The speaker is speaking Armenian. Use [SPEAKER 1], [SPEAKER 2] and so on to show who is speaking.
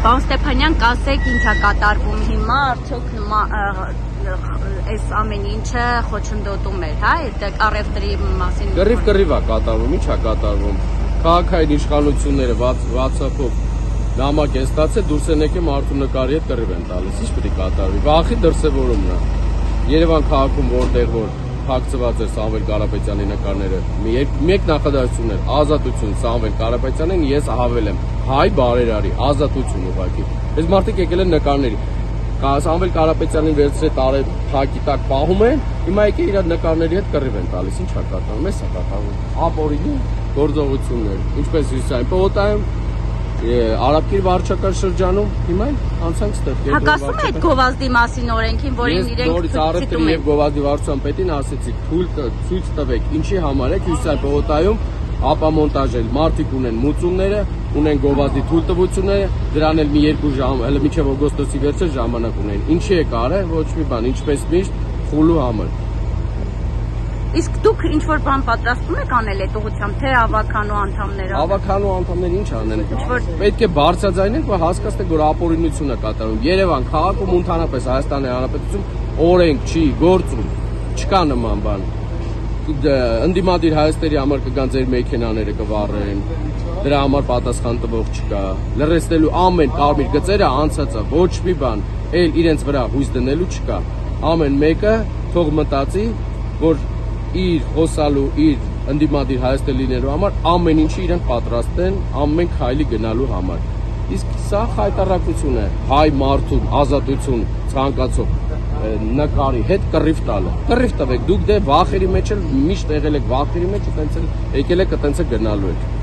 [SPEAKER 1] Պարոն Ստեփանյան, կասեք ինչ է կատարվում հիմա, արդյոք այս ամեն ինչը խոչընդոտում էր, հա, այդ առևտրի մասին։
[SPEAKER 2] Կռիվ է կատարվում, ինչ է կատարվում։ Քաղաքային իշխանությունները WhatsApp-ով նամակ են ստացել, դուրս են եկել մարդու նկարի հետ կռիվ են տալիս, ինչ պետք է կատարվի։ Վախի դրսևորումն է։ Երևան քաղաքում որտեղ որ փակցված էր Սամվել Կարապետյանի նկարները, մեկ նախադասություն էր, ազատություն Սամվել Կարապետյանին, ես հավել եմ, հայ բարերարի, ազատություն ուղղակի։ Այս մարդիկ եկել են նկարների, Սամվել Կարապետյանին վերցրել տարե փակի տակ պահում են, հիմա եկել իր նկարների հետ կռիվ են տալիս, ինչ է կատարվում, էս է կատարվում, ապօրինի գործողություններ, ինչպես Հյուսիսային պողոտայում, Արաբկիր վարչական շրջանում, հիմա անցանք ստեղ։
[SPEAKER 1] Հակասում է այդ գովազդի մասին օրենքին, որին իրենք
[SPEAKER 2] ցույց եւ գովազդի վարչության պետին ասեցի, ցույց տվեք, ինչի համար է Հյուսիսային պողոտայում ապամոնտաժել, մարդիկ ունեն մուծումները, ունեն գովազդի թույլտվությունները, դրան էլ մի 2 ժամ, հələ մինչև օգոստոսի վերջը ժամանակ ունեն։ Ինչի է կարը, ոչ մի բան, ինչպես միշտ խուլու համար։
[SPEAKER 1] Իսկ դուք ինչ որ բան պատրաստում եք անել այդ ուղղությամբ, թե ավականու անդամները։
[SPEAKER 2] Ավականու անդամները ինչ անեն։ Պետք է բարձրաձայնենք, որ հասկացնենք, որ ապօրինություն է կատարվում։ Երևան քաղաքում ընդհանրապես Հայաստանի Հանրապետություն օրենք չի գործում, չկա նման բան։ Ընդդիմադիր հայաստերի համար կգան ձեր մեքենաները կվառեն, դրա համար պատասխան տվող չկա։ Լրացնելու ամեն կարմիր գծերը անցած է, ոչ մի բան, էլ իրենց վրա հույս դնելու չկա։ Ամեն մեկը թող մտածի, որ իր խոսալու, իր ընդդիմադիր հայաստան լինելու համար ամեն ինչի իրենք պատրաստ են ամեն քայլի գնալու համար։ Իսկ սա խայտարակություն է, հայ մարդու ազատություն ցանկացող նկարի հետ կռիվ տալը։ Կռիվ տվեք, դուք դե վախերի մեջ էլ միշտ եղել եք վախերի մեջ, այտենց էլ եկել եք այտենց է գնալու եք։